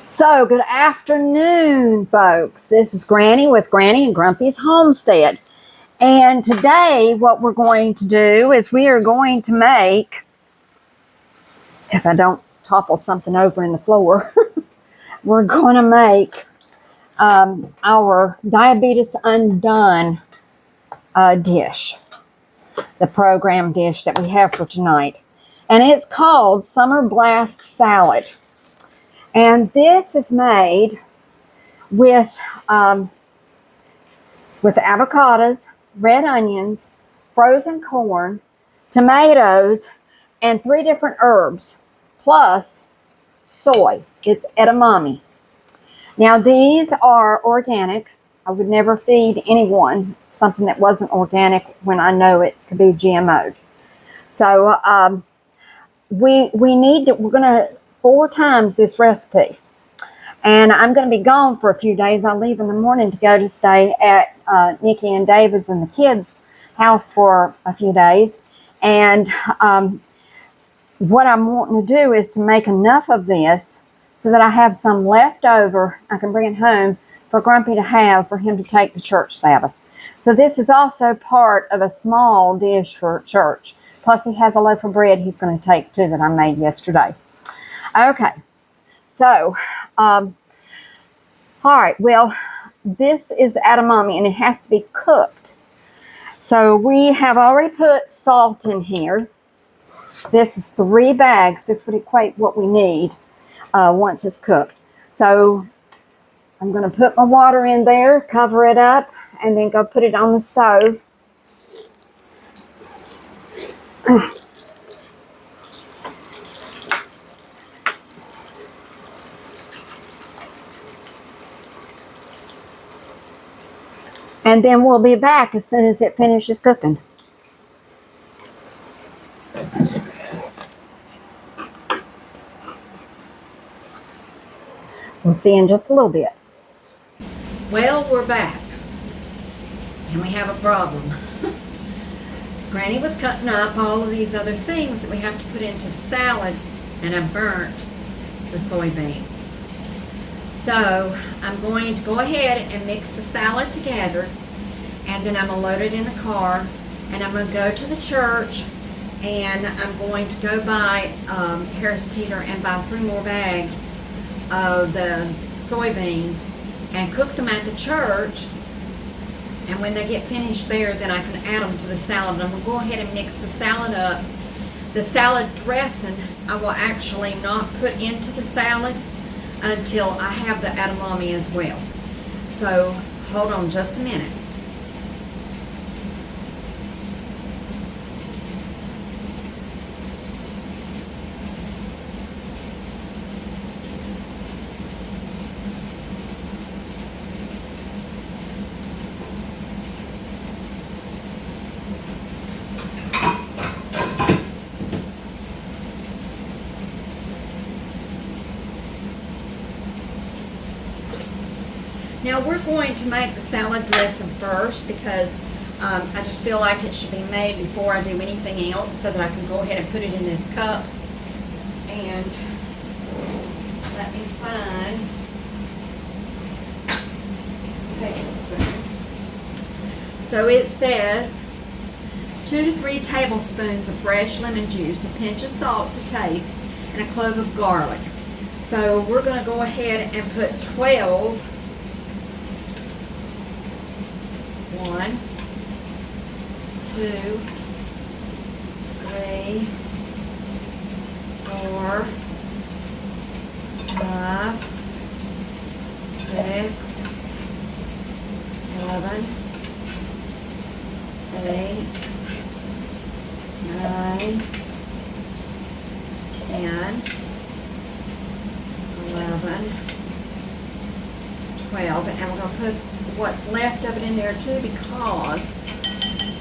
So, good afternoon, folks. This is Granny with Granny and Grumpy's Homestead. And today, what we're going to do is we are going to make, if I don't topple something over in the floor, we're going to make our Diabetes Undone dish, the program dish that we have for tonight. And it's called Summer Blast Salad. And this is made with avocados, red onions, frozen corn, tomatoes, and 3 different herbs, plus soy. It's edamame. Now, these are organic. I would never feed anyone something that wasn't organic when I know it could be GMO'd. So we're going to 4 times this recipe. And I'm going to be gone for a few days. I leave in the morning to go to stay at Nikki and David's and the kids' house for a few days. And what I'm wanting to do is to make enough of this so that I have some left over. I can bring it home for Grumpy to have for him to take to church Sabbath. So this is also part of a small dish for church. Plus he has a loaf of bread he's going to take too that I made yesterday. Okay. So, all right, well, this is edamame and it has to be cooked. So we have already put salt in here. This is 3 bags. This would equate what we need once it's cooked. So I'm going to put my water in there, cover it up, and then go put it on the stove. And then we'll be back as soon as it finishes cooking. We'll see in just a little bit. Well, we're back. And we have a problem. Granny was cutting up all of these other things that we have to put into the salad, and I burnt the soybeans. So I'm going to go ahead and mix the salad together, and then I'm going to load it in the car, and I'm going to go to the church, and I'm going to go buy Harris Teeter and buy 3 more bags of the soybeans and cook them at the church. And when they get finished there, then I can add them to the salad. I'm going to go ahead and mix the salad up. The salad dressing I will actually not put into the salad until I have the edamame as well. So hold on just a minute. Now we're going to make the salad dressing first because I just feel like it should be made before I do anything else so that I can go ahead and put it in this cup. And let me find a tablespoon. So it says 2 to 3 tablespoons of fresh lemon juice, a pinch of salt to taste, and a clove of garlic. So we're going to go ahead and put 12. 1, 2, 3, 4, 5, 6, 7, 8, 9, 10, 11, 12, and we're going to put what's left of it in there too because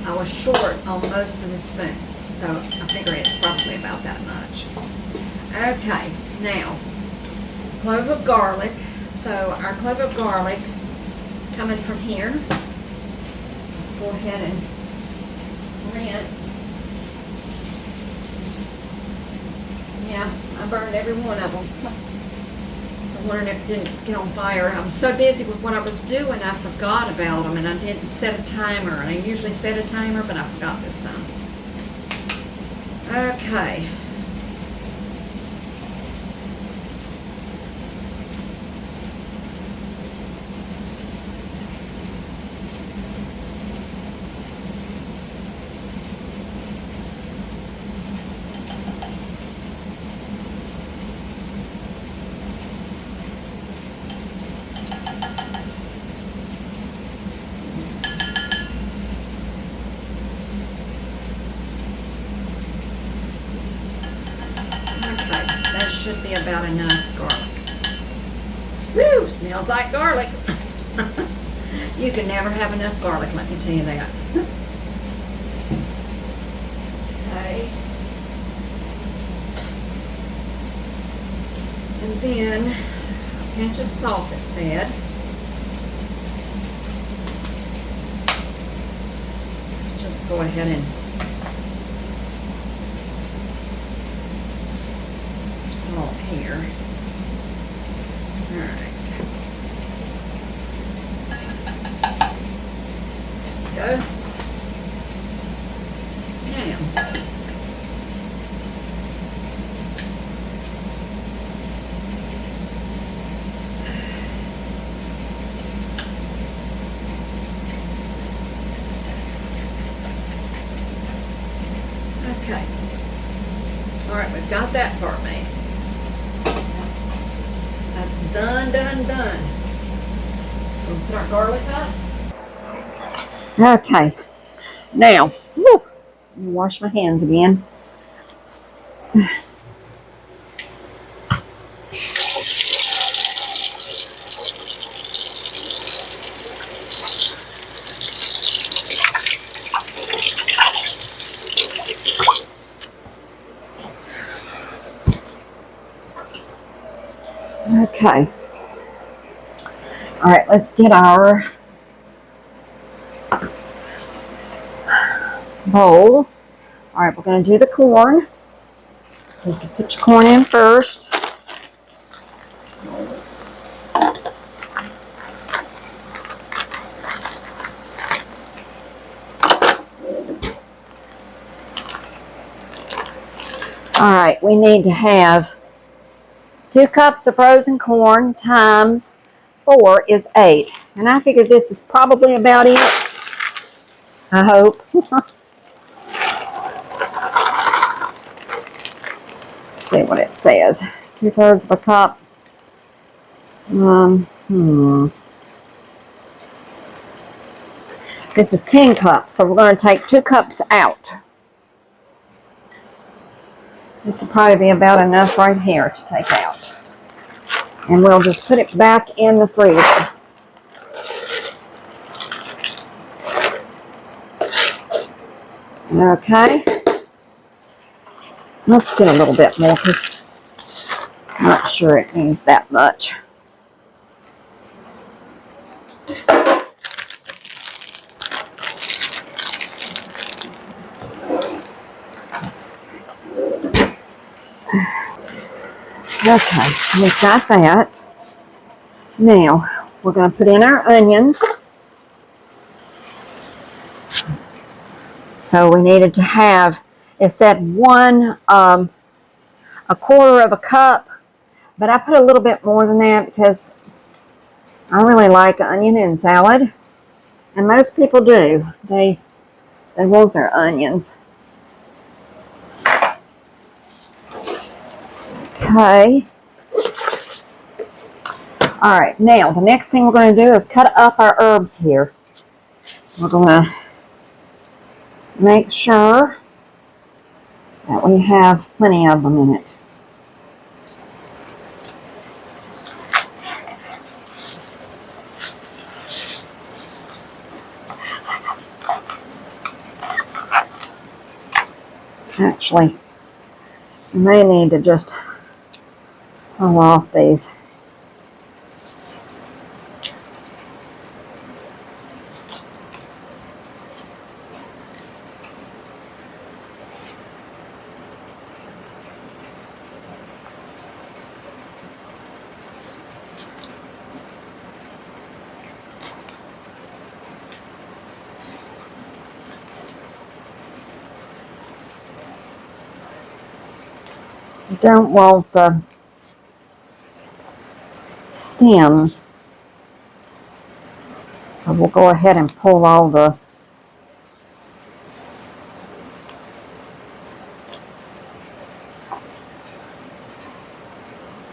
I was short on most of the spoons. So I figure it's probably about that much. Okay, now, clove of garlic. So our clove of garlic coming from here. Let's go ahead and rinse. Yeah, I burned every one of them. So wondering if it didn't get on fire. I was so busy with what I was doing, I forgot about them, and I didn't set a timer. And I usually set a timer, but I forgot this time. Okay. Should be about enough garlic. Woo! Smells like garlic. You can never have enough garlic, let me tell you that. Okay. And then a pinch of salt, it said. Let's just go ahead and salt here. All right. Go. Now. Okay. All right, we've got that part made. That's done. We'll put our garlic up. Okay. Now, wash my hands again. Okay. All right, let's get our bowl. All right, we're going to do the corn. So put your corn in first. All right, we need to have 2 cups of frozen corn times 4 is 8. And I figured this is probably about it. I hope. Let's see what it says. 2/3 of a cup. This is 10 cups, so we're going to take 2 cups out. This will probably be about enough right here to take out. And we'll just put it back in the freezer. Okay. Let's get a little bit more because I'm not sure it needs that much. Okay, so we've got that. Now, we're going to put in our onions. So we needed to have, it said 1/4 of a cup, but I put a little bit more than that because I really like onion in salad. And most people do. They want their onions. Okay. All right, now the next thing we're going to do is cut up our herbs here. We're going to make sure that we have plenty of them in it. Actually, you may need to just pull off these. You don't want the stems, so we'll go ahead and pull all the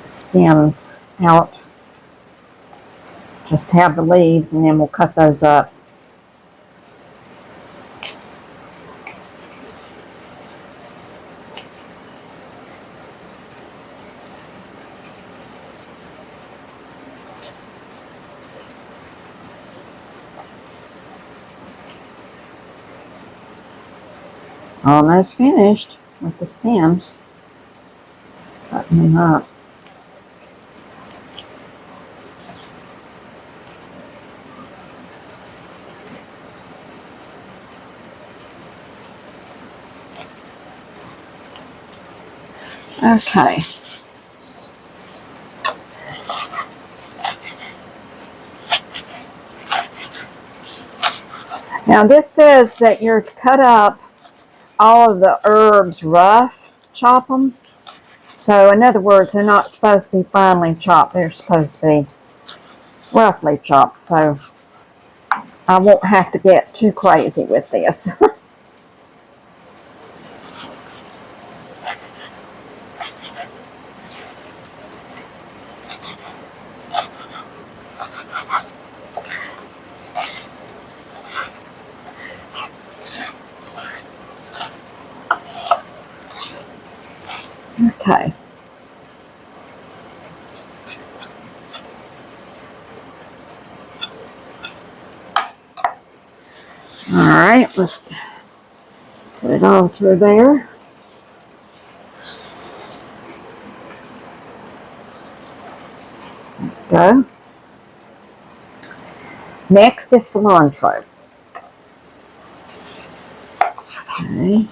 stems out. Just have the leaves, and then we'll cut those up. Almost finished with the stems. Cutting them up. Okay. Now this says that you're to cut up all of the herbs rough, chop them. So in other words, they're not supposed to be finely chopped. They're supposed to be roughly chopped. So I won't have to get too crazy with this. Okay. All right, let's put it all through there. Go. Next is cilantro. Okay.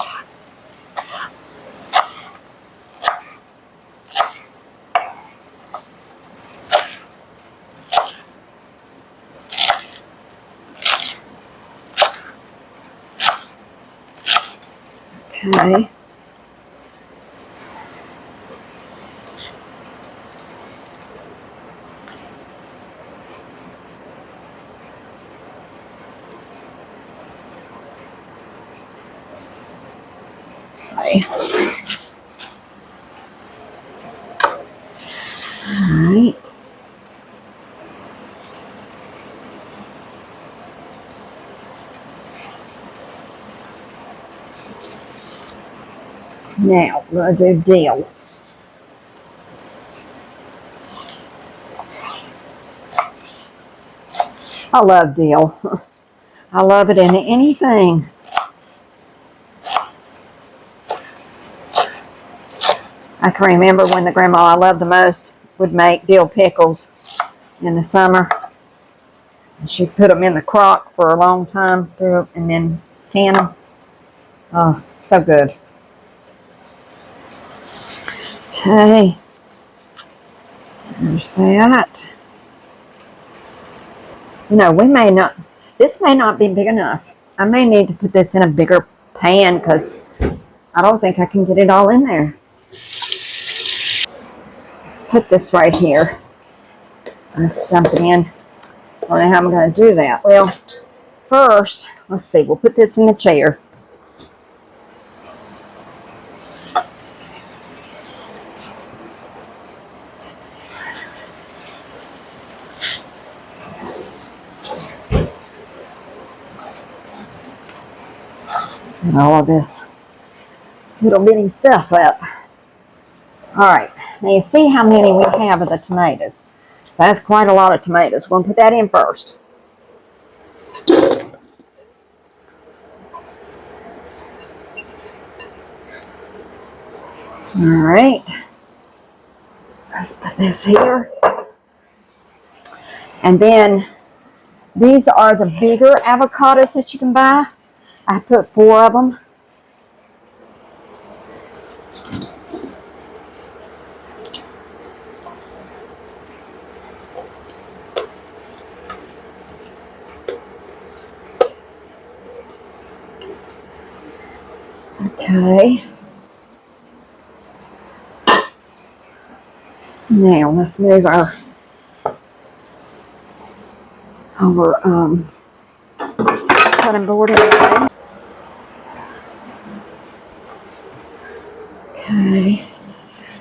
Okay. Okay. All right. Now we're going to do dill. I love dill. I love it in anything. I can remember when the grandma I loved the most would make dill pickles in the summer. And she'd put them in the crock for a long time and then can them. Oh, so good. Okay. There's that. You know, this may not be big enough. I may need to put this in a bigger pan because I don't think I can get it all in there. Let's put this right here. Let's dump it in. I don't know how I'm going to do that. Well, first, let's see. We'll put this in the chair. And all of this little bitty stuff up. All right. Now you see how many we have of the tomatoes. So that's quite a lot of tomatoes. We'll put that in first. All right. Let's put this here. And then these are the bigger avocados that you can buy. I put 4 of them. Okay. Now let's move our cutting board away. Okay.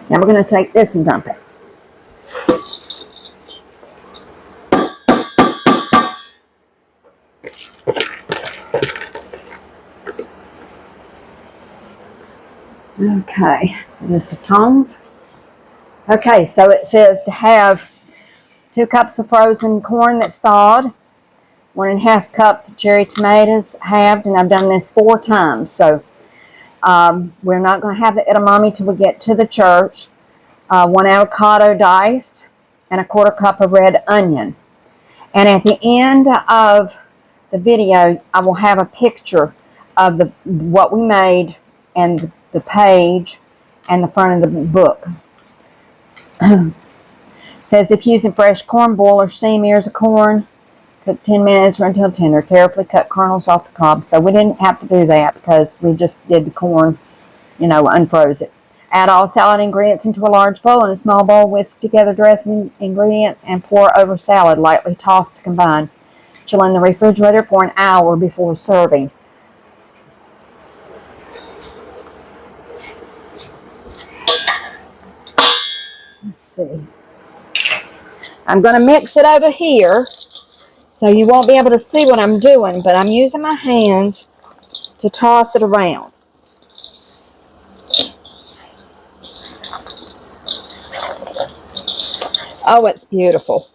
Now we're going to take this and dump it. Okay. There's the tongs. Okay, so it says to have 2 cups of frozen corn that's thawed, 1.5 cups of cherry tomatoes halved, and I've done this 4 times. So we're not going to have the edamame till we get to the church. 1 avocado diced, and 1/4 cup of red onion. And at the end of the video, I will have a picture of what we made and the page and the front of the book. Says if using fresh corn, boil or steam ears of corn. Cook 10 minutes or until tender. Carefully cut kernels off the cob. So we didn't have to do that because we just did the corn, unfroze it. Add all salad ingredients into a large bowl. In a small bowl, whisk together dressing ingredients and pour over salad. Lightly toss to combine. Chill in the refrigerator for an hour before serving. Let's see. I'm going to mix it over here, so you won't be able to see what I'm doing, but I'm using my hands to toss it around. Oh, it's beautiful.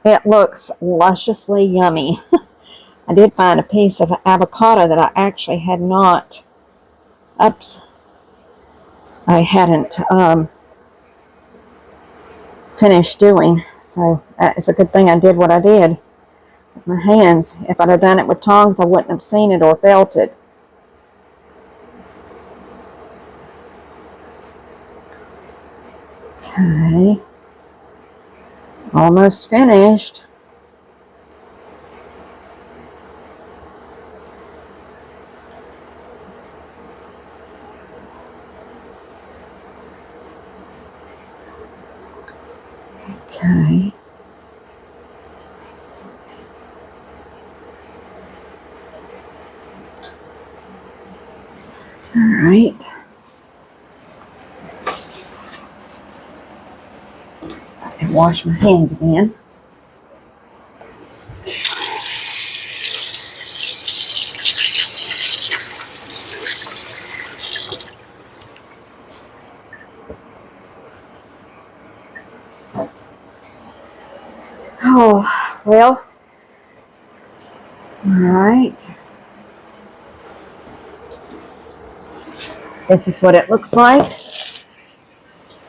It looks lusciously yummy. I did find a piece of avocado that I actually had not, I hadn't finished doing. So it's a good thing I did what I did with my hands. If I'd have done it with tongs, I wouldn't have seen it or felt it. Okay. Almost finished. Okay. All right. And wash my hands again. Oh, well, all right. This is what it looks like.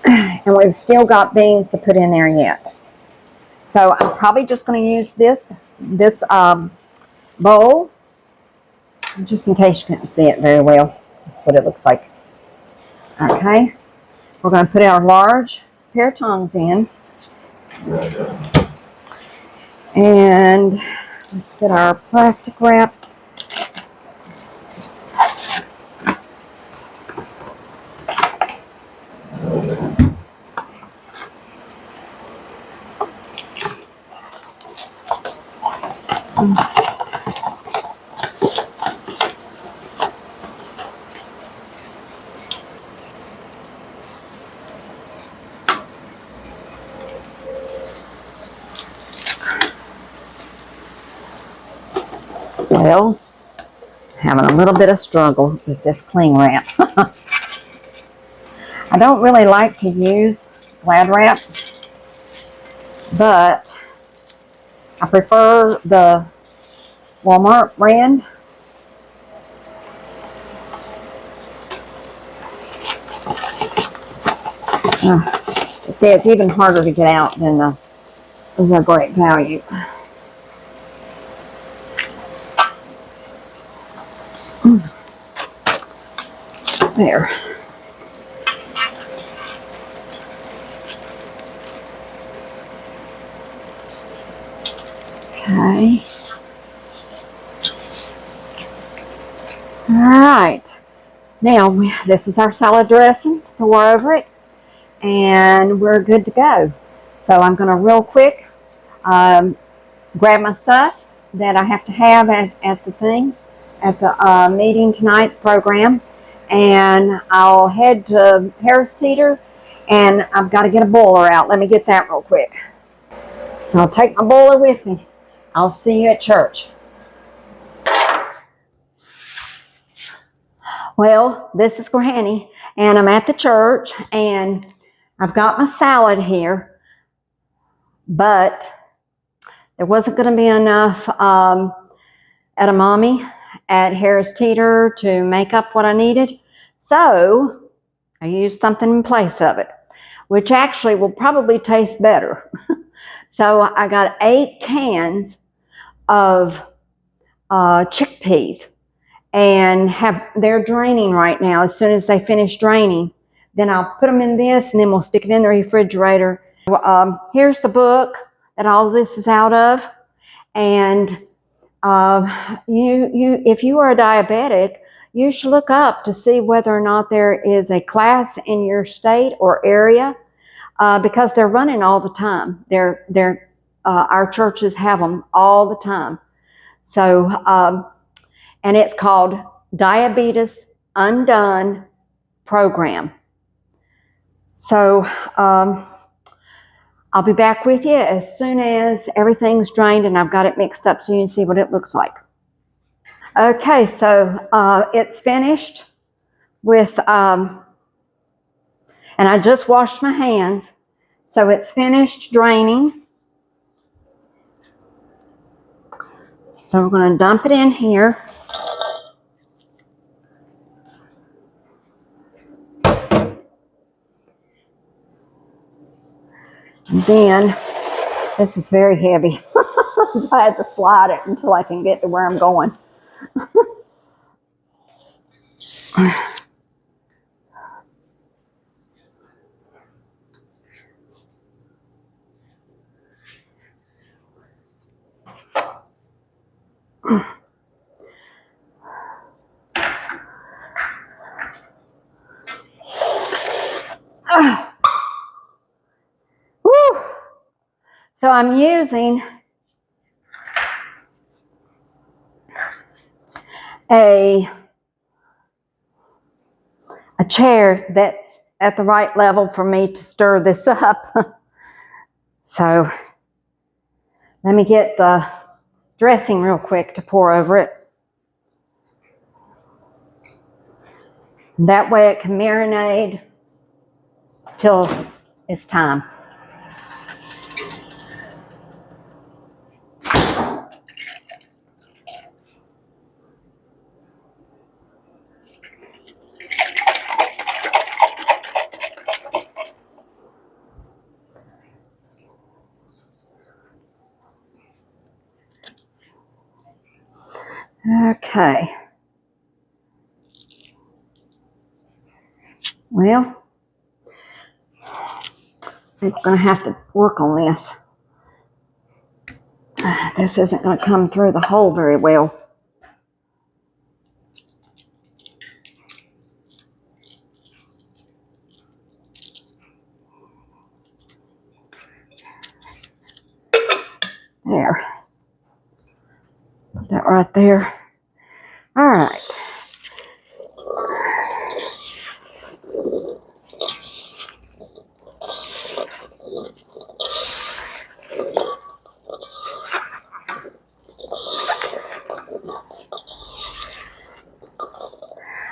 And we've still got beans to put in there yet. So I'm probably just going to use this bowl, just in case you couldn't see it very well. This is what it looks like. Okay. We're going to put our large pair of tongs in. And let's get our plastic wrap. Well, having a little bit of struggle with this cling wrap. I don't really like to use Glad wrap, but I prefer the Walmart brand. See, it's even harder to get out than the Great Value. There. Okay. All right. Now, this is our salad dressing to pour over it, and we're good to go. So I'm going to real quick grab my stuff that I have to have at the thing, at the meeting tonight, the program, and I'll head to Harris Teeter, and I've got to get a boiler out. Let me get that real quick. So I'll take my boiler with me. I'll see you at church. Well, this is Granny, and I'm at the church, and I've got my salad here, but there wasn't going to be enough edamame at Harris Teeter to make up what I needed, so I used something in place of it, which actually will probably taste better. So I got 8 cans of chickpeas, and they're draining right now. As soon as they finish draining, then I'll put them in this, and then we'll stick it in the refrigerator. Here's the book that all this is out of, and if you are a diabetic, you should look up to see whether or not there is a class in your state or area, because they're running all the time. Our churches have them all the time. So, and it's called Diabetes Undone Program. So, I'll be back with you as soon as everything's drained and I've got it mixed up so you can see what it looks like. Okay, so it's finished with, and I just washed my hands, so it's finished draining. So we're going to dump it in here. And then, this is very heavy, so I had to slide it until I can get to where I'm going. So I'm using a chair that's at the right level for me to stir this up. So let me get the dressing real quick to pour over it. That way it can marinate till it's time. Okay. Well, I'm going to have to work on this. This isn't going to come through the hole very well. There. Put that right there. All right.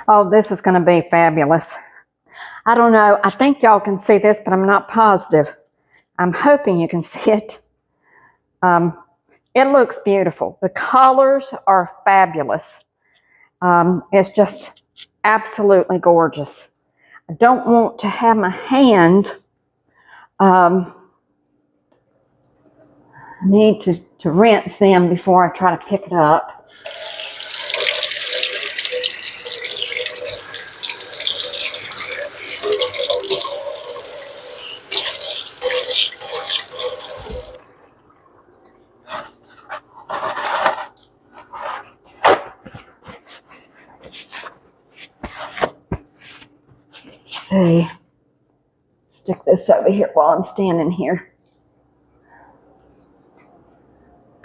Oh, this is going to be fabulous. I don't know. I think y'all can see this, but I'm not positive. I'm hoping you can see it. It looks beautiful. The colors are fabulous. It's just absolutely gorgeous. I don't want to have my hands. I need to rinse them before I try to pick it up. see. Stick this over here while I'm standing here.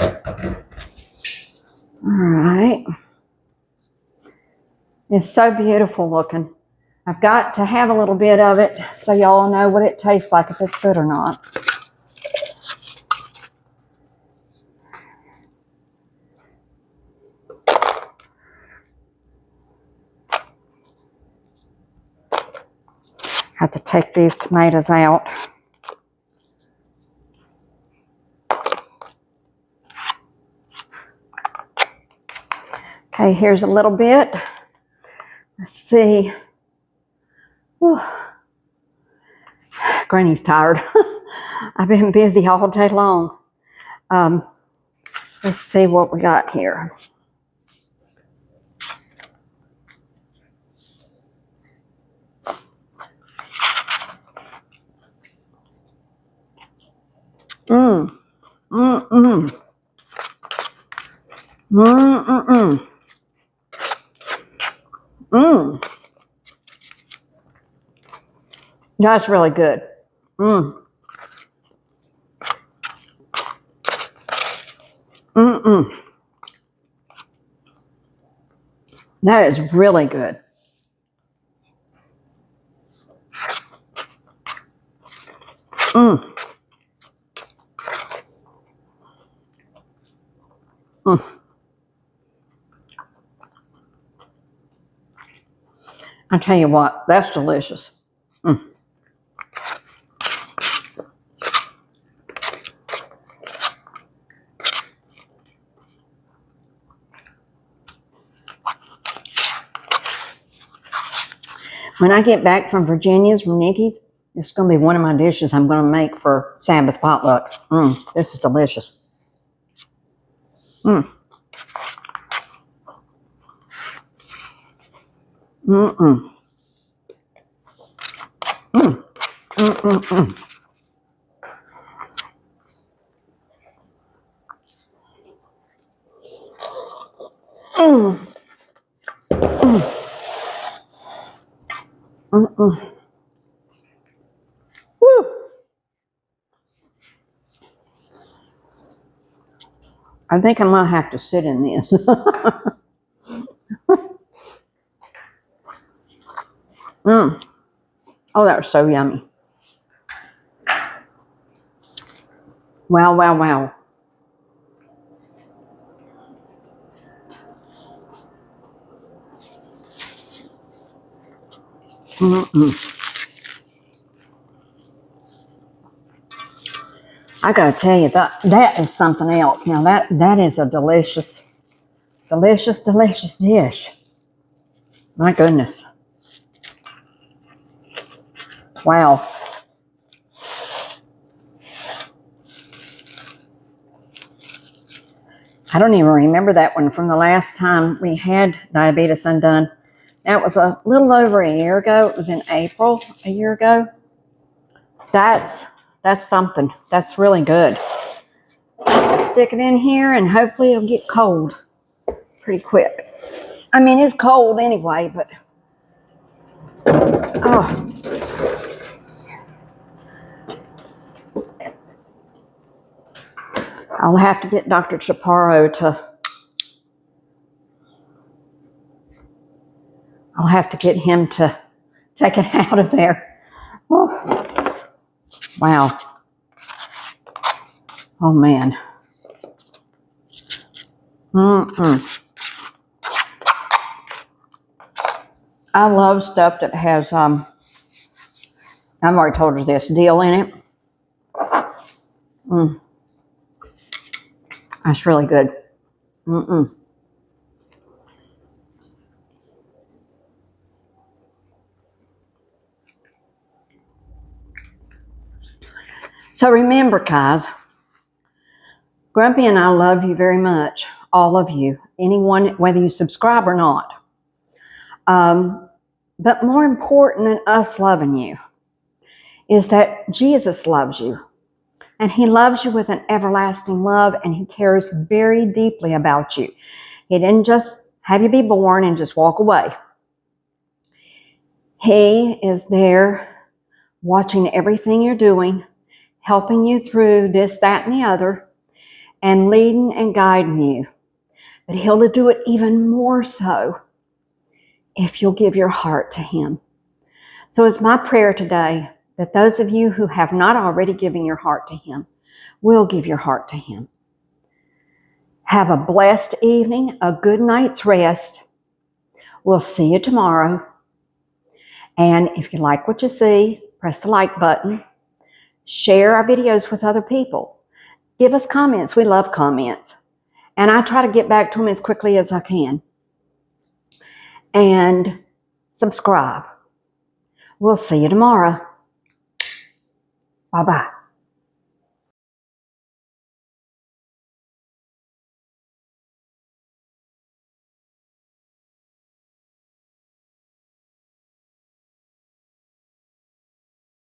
All right. It's so beautiful looking. I've got to have a little bit of it so y'all know what it tastes like, if it's good or not. Have to take these tomatoes out. Okay, here's a little bit. Let's see. Whew. Granny's tired. I've been busy all day long. Let's see what we got here. Mmm. Mmm. Mmm. Mmm. That's really good. Mmm. Mmm. That is really good. Mmm. Mmm. I tell you what, that's delicious. Mm. When I get back from Virginia's, from Nikki's, this is going to be one of my dishes I'm going to make for Sabbath potluck. This is delicious. Mmm. Mm-mm. Mm. Mm-mm-mm. Mm. Mm. Mm-mm. Woo. I think I might have to sit in this. Mm. Oh, that was so yummy. Wow, wow, wow. Mm-mm. I gotta tell you, that is something else. Now that is a delicious, delicious, delicious dish. My goodness. Wow. I don't even remember that one from the last time we had Diabetes Undone. That was a little over a year ago. It was in April a year ago. That's something. That's really good. Stick it in here and hopefully it'll get cold pretty quick. I mean, it's cold anyway, but oh. I'll have to get Dr. Chaparro to, I'll have to get him to take it out of there. Oh. Wow. Oh man. Mm-mm. I love stuff that has, I've already told you this, dill in it. That's really good. Mm-mm. So remember, guys, Grumpy and I love you very much, all of you, anyone, whether you subscribe or not. But more important than us loving you is that Jesus loves you. And he loves you with an everlasting love, and he cares very deeply about you. He didn't just have you be born and just walk away. He is there watching everything you're doing, helping you through this, that, and the other, and leading and guiding you. But He'll do it even more so if you'll give your heart to Him. So it's my prayer today that those of you who have not already given your heart to Him will give your heart to Him. Have a blessed evening, a good night's rest. We'll see you tomorrow. And if you like what you see, press the like button. Share our videos with other people. Give us comments. We love comments. And I try to get back to them as quickly as I can. And subscribe. We'll see you tomorrow. Bye-bye.